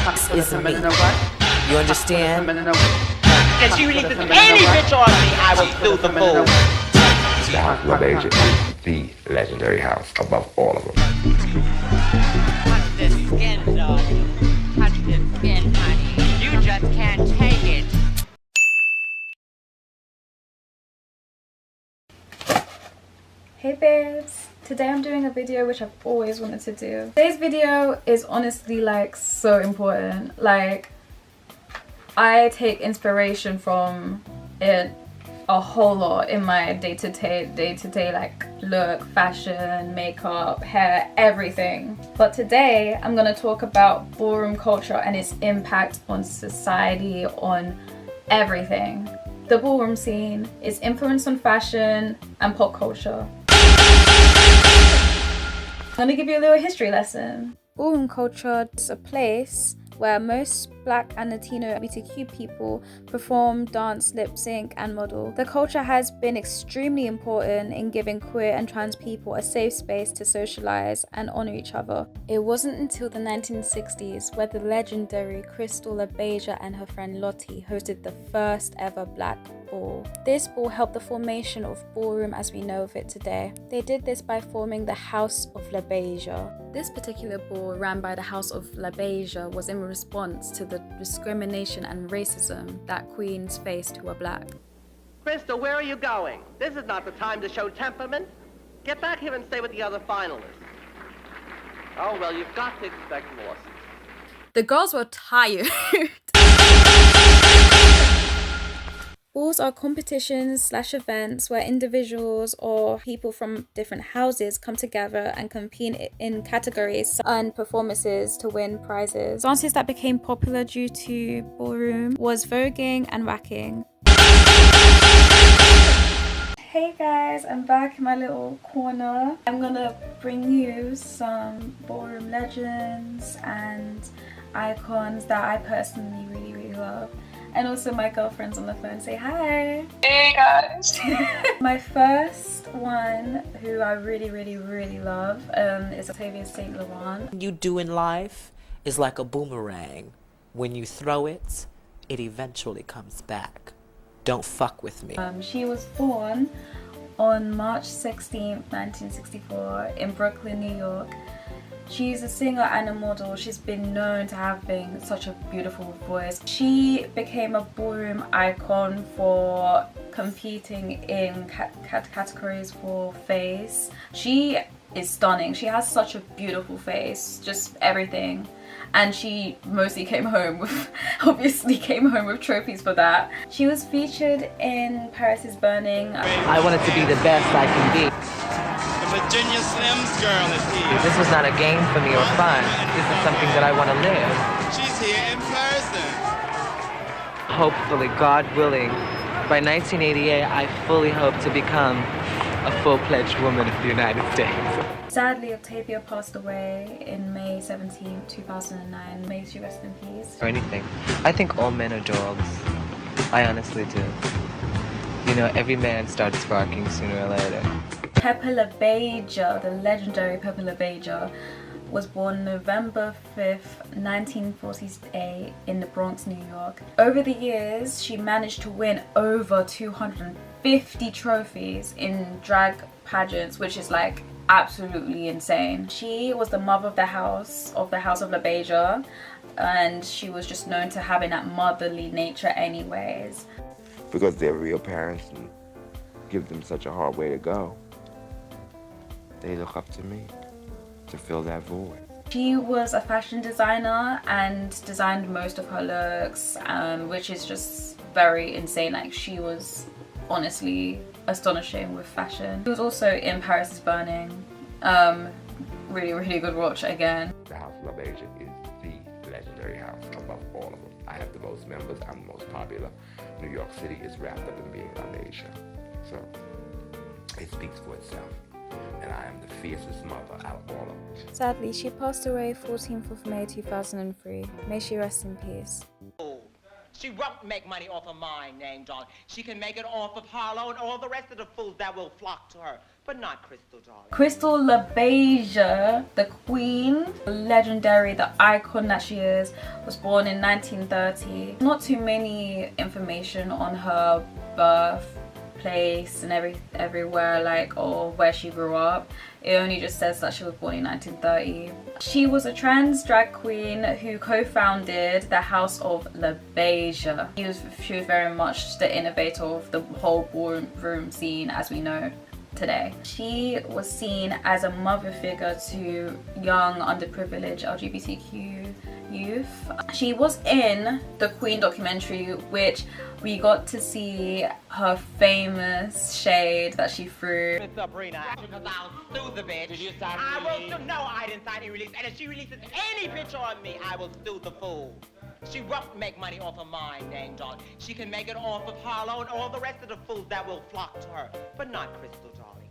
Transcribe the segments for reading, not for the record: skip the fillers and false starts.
This is me. You understand? And she releases any bitch on me, I will do the move. The House LaBeija is the legendary house above all of them. Touch the skin, darling. Touch the skin, honey. You just can't take it. Hey babes, today I'm doing a video which I've always wanted to do. Today's video is honestly like so important. Like, I take inspiration from it a whole lot in my day-to-day like look, fashion, makeup, hair, everything. But today I'm gonna talk about ballroom culture and its impact on society, on everything. The ballroom scene, its influence on fashion and pop culture. I'm gonna give you a little history lesson. Ballroom culture is a place where most Black and Latino LGBTQ people perform, dance, lip sync, and model. The culture has been extremely important in giving queer and trans people a safe space to socialize and honor each other. It wasn't until the 1960s where the legendary Crystal LaBeija and her friend Lottie hosted the first ever Black ball. This ball helped the formation of ballroom as we know of it today. They did this by forming the House of LaBeija. This particular ball, ran by the House of LaBeija, was in response to the discrimination and racism that queens faced who were Black. Crystal, where are you going? This is not the time to show temperament. Get back here and stay with the other finalists. Oh, well, you've got to expect losses. The girls were tired. Balls are competitions/events where individuals or people from different houses come together and compete in categories and performances to win prizes. Dances that became popular due to ballroom was voguing and racking. Hey guys, I'm back in my little corner. I'm gonna bring you some ballroom legends and icons that I personally really love. And also my girlfriend's on the phone. Say hi. Hey guys. My first one, who I really love, is Octavia St. Laurent. What you do in life is like a boomerang. When you throw it, it eventually comes back. Don't fuck with me. She was born on March 16th, 1964 in Brooklyn, New York. She's a singer and a model. She's been known to having such a beautiful voice. She became a ballroom icon for competing in categories for face. She is stunning. She has such a beautiful face, just everything. And she mostly came home with, obviously came home with trophies for that. She was featured in Paris is Burning. I wanted to be the best I can be. Virginia Slim's girl is here. This was not a game for me or fun. This is something that I want to live. She's here in person. Hopefully, God willing, by 1988, I fully hope to become a full-fledged woman of the United States. Sadly, Octavia passed away in May 17, 2009. May she rest in peace. Or anything. I think all men are dogs. I honestly do. You know, every man starts sparking sooner or later. Pepper LaBeija, the legendary Pepper LaBeija, was born November 5th, 1948 in the Bronx, New York. Over the years, she managed to win over 250 trophies in drag pageants, which is like absolutely insane. She was the mother of the House of LaBeija, and she was just known to having that motherly nature anyways. Because they're real parents and give them such a hard way to go. They look up to me to fill that void. She was a fashion designer and designed most of her looks, which is just very insane. Like, she was honestly astonishing with fashion. She was also in Paris is Burning. Really good watch again. The House of LaBeija is the legendary house above all of them. I have the most members, I'm the most popular. New York City is wrapped up in being LaBeija. So it speaks for itself. And I am the fiercest mother out of all of them. Sadly, she passed away 14th of May 2003. May she rest in peace. She won't make money off of my name, darling. She can make it off of Harlow and all the rest of the fools that will flock to her, but not Crystal, darling. Crystal LaBeija, the queen, the legendary, the icon that she is, was born in 1930. Not too many information on her birthplace and everywhere, like, or where she grew up. It only just says that she was born in 1930. She was a trans drag queen who co-founded the House of LaBeija. She was very much the innovator of the whole ballroom scene as we know today. She was seen as a mother figure to young underprivileged LGBTQ youth. She was in the Queen documentary, which we got to see her famous shade that she threw. Miss Sabrina, because I'll sue the bitch. Did you sign I will sue. No, I didn't sign any release. And if she releases any picture on me, I will sue the fool. She won't make money off of my name, darling. She can make it off of Harlow and all the rest of the fools that will flock to her, but not Crystal, darling.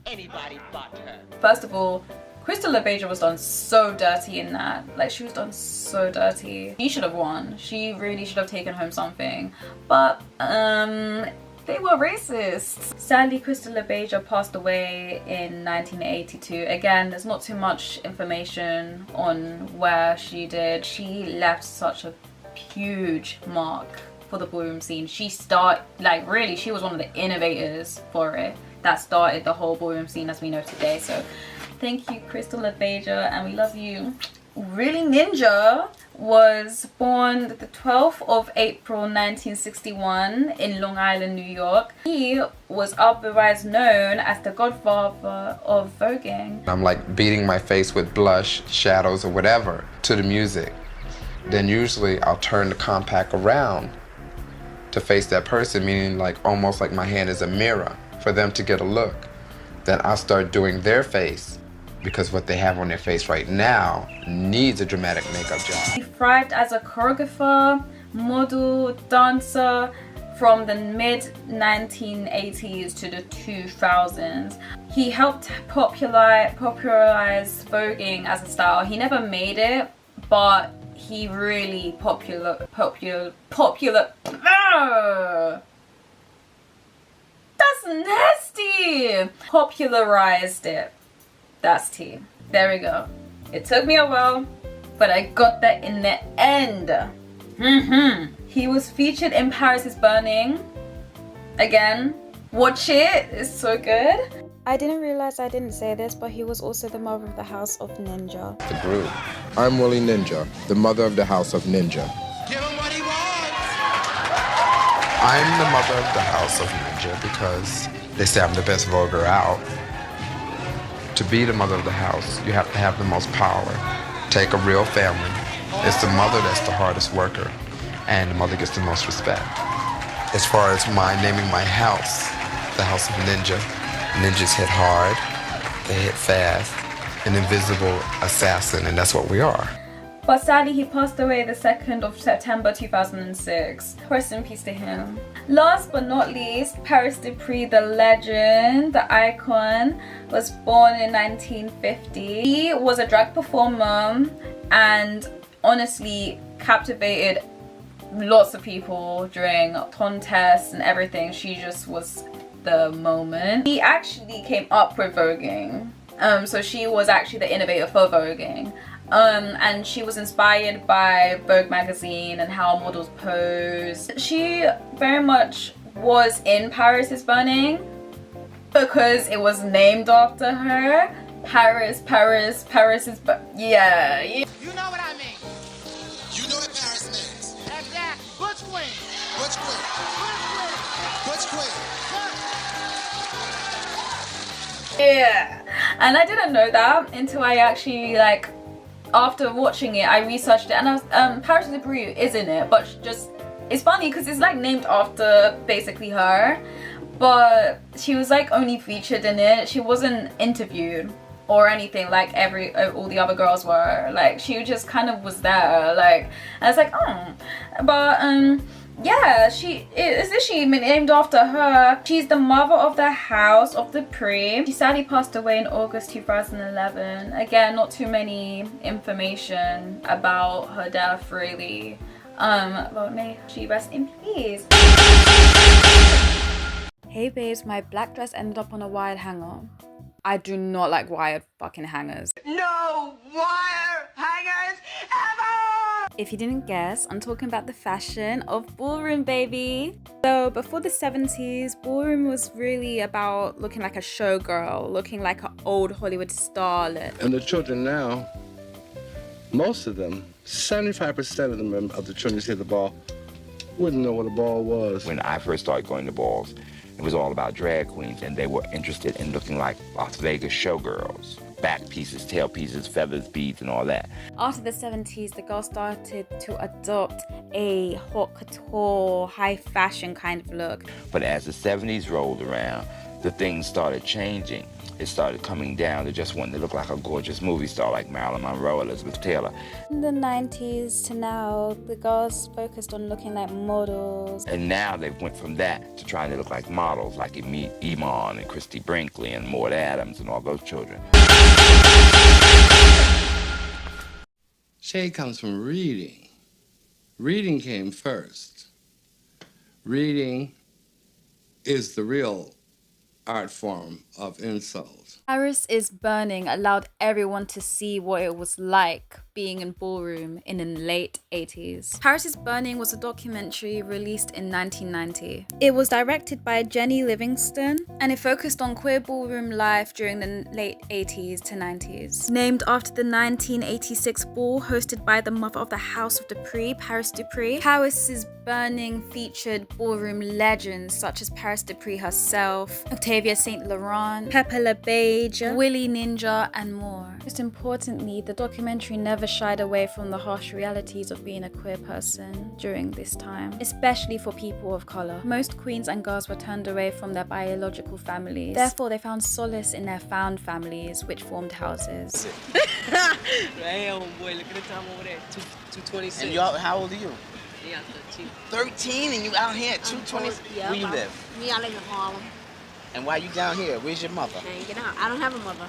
Anybody but her. First of all, Crystal LaBeija was done so dirty in that. Like, she was done so dirty. She should have won. She really should have taken home something. But, they were racist. Sadly, Crystal LaBeija passed away in 1982. Again, there's not too much information on where she did. She left such a huge mark for the ballroom scene. She really, she was one of the innovators for it. That started the whole ballroom scene as we know today. So thank you, Crystal LaBeija, and we love you. Willi Ninja was born the 12th of April 1961 in Long Island, New York. He was otherwise known as the godfather of voguing. I'm like beating my face with blush, shadows, or whatever to the music. Then usually I'll turn the compact around to face that person, meaning like almost like my hand is a mirror for them to get a look. Then I'll start doing their face, because what they have on their face right now needs a dramatic makeup job. He thrived as a choreographer, model, dancer from the mid-1980s to the 2000s. He helped popularize voguing as a style. He never made it, but he really that's nasty! Popularized it. That's tea. There we go. It took me a while, but I got that in the end. He was featured in Paris is Burning. Again, watch it. It's so good. I didn't realize I didn't say this, but he was also the mother of the House of Ninja. The group. I'm Willi Ninja, the mother of the House of Ninja. Give him what he wants. I'm the mother of the House of Ninja because they say I'm the best voguer out. To be the mother of the house, you have to have the most power. Take a real family. It's the mother that's the hardest worker, and the mother gets the most respect. As far as my naming my house, the House of Ninja, ninjas hit hard, they hit fast, an invisible assassin, and that's what we are. But sadly, he passed away the 2nd of September 2006. Rest in peace to him. Last but not least, Paris DuPree, the legend, the icon, was born in 1950. He was a drag performer and honestly captivated lots of people during contests and everything. She just was the moment. He actually came up with voguing. So she was actually the innovator for voguing. And she was inspired by Vogue magazine and how models pose. She very much was in Paris is Burning because it was named after her. Paris is yeah. You know what I mean. You know what Paris means. Exactly. Butch Queen. Butch Queen. Butch Queen. Yeah. And I didn't know that until I actually after watching it, I researched it, and I was, Paris DuPree is in it, but it's funny because it's named after basically her, but she was only featured in it. She wasn't interviewed or anything like all the other girls were. She just kind of was there. I was oh, but yeah, she named after her. She's the mother of the House of DuPree. She sadly passed away in August 2011. Again, not too many information about her death really. Well, may she rest in peace. Hey babes, my black dress ended up on a wired hanger. I do not like wired fucking hangers. No wire hangers ever! If you didn't guess, I'm talking about the fashion of ballroom, baby. So before the 70s, ballroom was really about looking like a showgirl, looking like an old Hollywood starlet. And the children now, most of them, 75% of them, of the children you see at the ball, wouldn't know what a ball was. When I first started going to balls, it was all about drag queens, and they were interested in looking like Las Vegas showgirls. Back pieces, tail pieces, feathers, beads, and all that. After the 70s, the girls started to adopt a haute couture, high fashion kind of look. But as the 70s rolled around, the things started changing. It started coming down to just wanting to look like a gorgeous movie star like Marilyn Monroe, Elizabeth Taylor. In the 90s to now, the girls focused on looking like models. And now they went from that to trying to look like models, like Iman and Christy Brinkley and Maud Adams and all those children. Shade comes from reading. Reading came first. Reading is the real art form of insult. Paris is Burning allowed everyone to see what it was like being in ballroom in the late 80s. Paris is Burning was a documentary released in 1990. It was directed by Jenny Livingston and it focused on queer ballroom life during the late 80s to 90s. Named after the 1986 ball hosted by the mother of the House of DuPree, Paris DuPree, Paris is Burning featured ballroom legends such as Paris DuPree herself, Octavia St. Laurent, Crystal LaBeija, Willi Ninja, and more. Most importantly, the documentary never shied away from the harsh realities of being a queer person during this time, especially for people of color. Most queens and girls were turned away from their biological families. Therefore, they found solace in their found families, which formed houses. Damn, boy, look at the time over there. 226. And you out, how old are you? Yeah, 13. 13 and you out here at 220? Yeah, Where you live? Me, I live in Harlem. And why you down here? Where's your mother? Hanging out. I don't have a mother.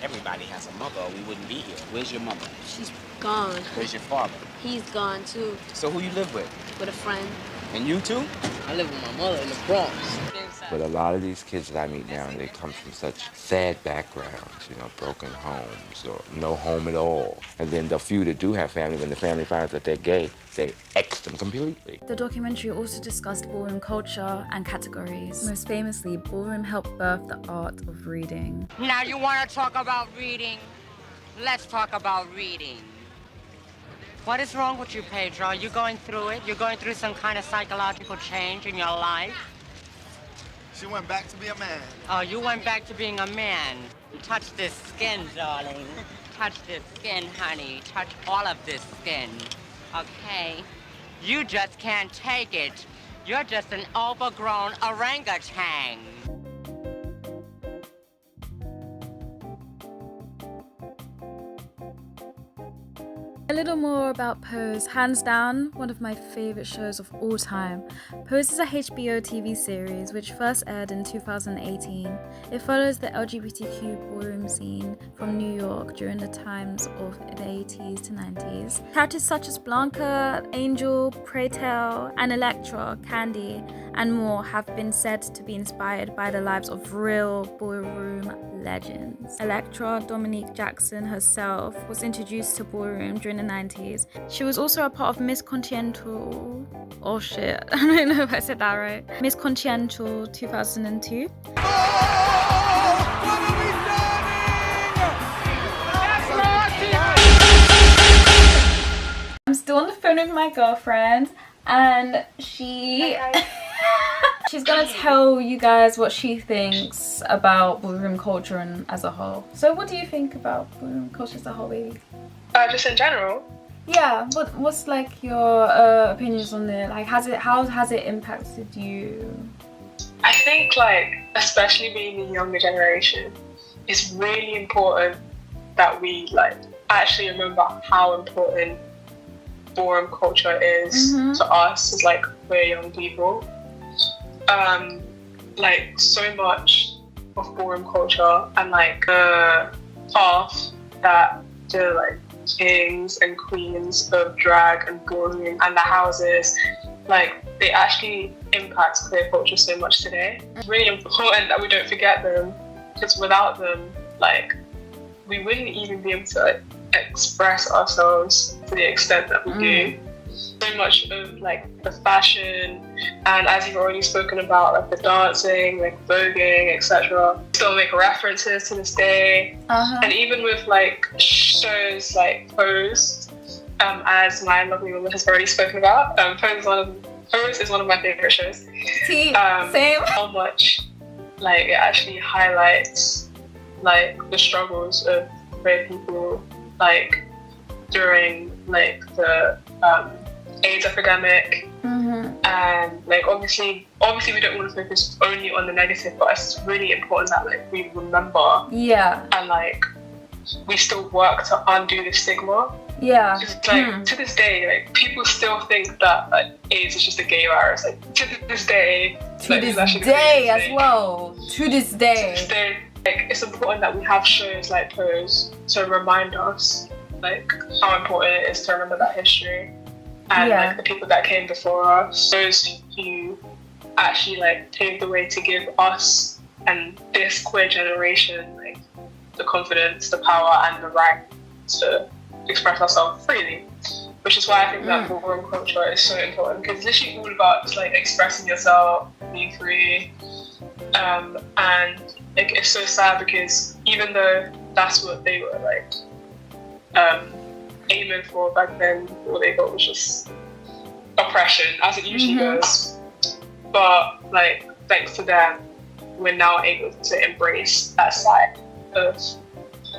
Everybody has a mother or we wouldn't be here. Where's your mother? She's gone. Where's your father? He's gone too. So who you live with? With a friend. And you too? I live with my mother in the Bronx. But a lot of these kids that I meet now, they come from such sad backgrounds, you know, broken homes or no home at all. And then the few that do have family, when the family finds that they're gay, they X them completely. The documentary also discussed ballroom culture and categories. Most famously, ballroom helped birth the art of reading. Now you want to talk about reading? Let's talk about reading. What is wrong with you, Pedro? Are you going through it? You're going through some kind of psychological change in your life? She went back to be a man. Oh, you went back to being a man. Touch this skin, darling. Touch this skin, honey. Touch all of this skin. Okay? You just can't take it. You're just an overgrown orangutan. A little more about Pose. Hands down, one of my favorite shows of all time. Pose is a HBO TV series which first aired in 2018. It follows the LGBTQ ballroom scene from New York during the times of the 80s to 90s. Characters such as Blanca, Angel, Pray Tell, and Electra, Candy, and more have been said to be inspired by the lives of real ballroom legends. Electra, Dominique Jackson herself, was introduced to ballroom during the 90s. She was also a part of Miss Continental. Oh shit, I don't know if I said that right. Miss Continental 2002. I'm still on the phone with my girlfriend, and she's gonna tell you guys what she thinks about ballroom culture and as a whole. So what do you think about ballroom culture as a whole, baby? Just in general? Yeah, what's like your opinions on it? Like, how has it impacted you? I think, like, especially being the younger generation, it's really important that we, like, actually remember how important ballroom culture is to us as, like, we're young people. Like, so much of ballroom culture and, like, the path that the, like, kings and queens of drag and ballroom and the houses, like they actually impact queer culture so much today. It's really important that we don't forget them, because without them, like, we wouldn't even be able to like, express ourselves to the extent that we do. So much of like the fashion, and as you've already spoken about, like the dancing, like voguing, etc. Still make references to this day. And even with like shows like Pose, as my lovely woman has already spoken about, Pose is one of my favorite shows. Same. How much like it actually highlights like the struggles of queer people, like during like the AIDS epidemic, and like obviously we don't want to focus only on the negative, but it's really important that like we remember, and like we still work to undo the stigma. Because like to this day, like people still think that like AIDS is just a gay virus. Like to this day, to this day as well. To this day, like it's important that we have shows like Pose to remind us like how important it is to remember that history. And like the people that came before us, those who actually like paved the way to give us and this queer generation like the confidence, the power, and the right to express ourselves freely. Which is why I think that ballroom culture is so important, because it's literally all about just like expressing yourself, being free, and like it's so sad because even though that's what they were like aiming for back then, all they got was just oppression, as it usually goes. But like thanks to them, we're now able to embrace that side of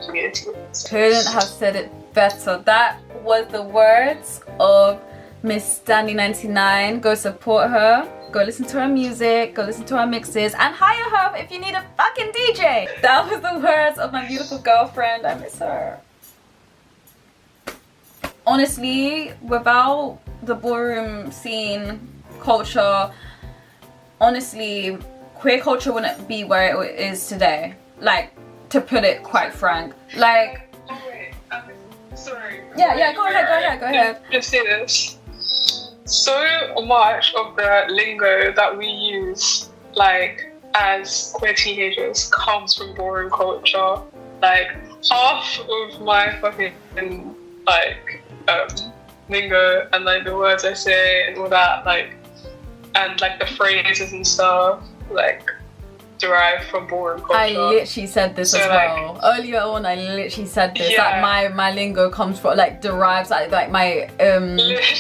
community. Couldn't have said it better. That was the words of Miss Dandy 99. Go support her. Go listen to her music, go listen to her mixes, and hire her if you need a fucking DJ. That was the words of my beautiful girlfriend. I miss her. Honestly, without the ballroom scene culture, honestly, queer culture wouldn't be where it is today. Like, to put it quite frank. Like, oh wait, sorry. Yeah, go ahead. Just say this. So much of the lingo that we use, like, as queer teenagers comes from ballroom culture. Like, half of my fucking, like, lingo and like the words I say and all that, like, and like the phrases and stuff, like derived from ballroom culture. I literally said this as well. Earlier on, I literally said this. Like my lingo comes from, like, derives, like my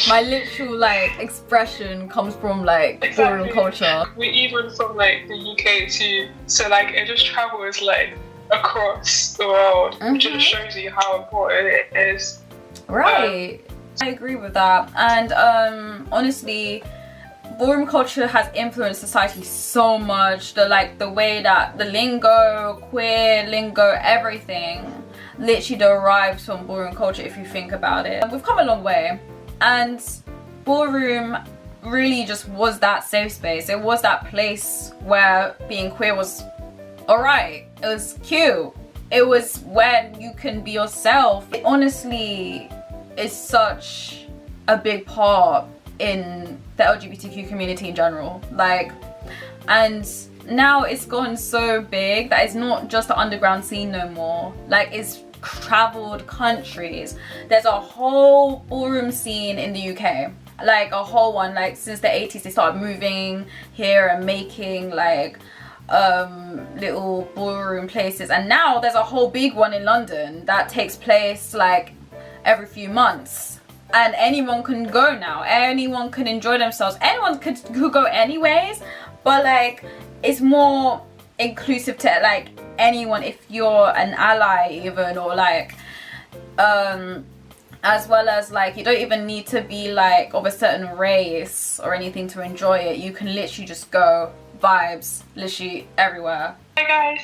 my literal like expression comes from like ballroom culture. We even from like the UK too, so like it just travels like across the world, which just shows you how important it is. Right. I agree with that. And honestly, ballroom culture has influenced society so much. The way that the lingo, queer lingo, everything literally derives from ballroom culture if you think about it. We've come a long way, and ballroom really just was that safe space. It was that place where being queer was alright. It was cute. It was when you can be yourself. It honestly is such a big part in the LGBTQ community in general. Like, and now it's gone so big that it's not just the underground scene no more. Like, it's traveled countries. There's a whole ballroom scene in the UK. Like, a whole one. Like, since the 80s they started moving here and making like little ballroom places, and now there's a whole big one in London that takes place like every few months, and anyone can go now. Anyone can enjoy themselves. Anyone could go anyways, but like it's more inclusive to like anyone if you're an ally even, or like as well as like you don't even need to be like of a certain race or anything to enjoy it. You can literally just go vibes literally everywhere. Hi guys.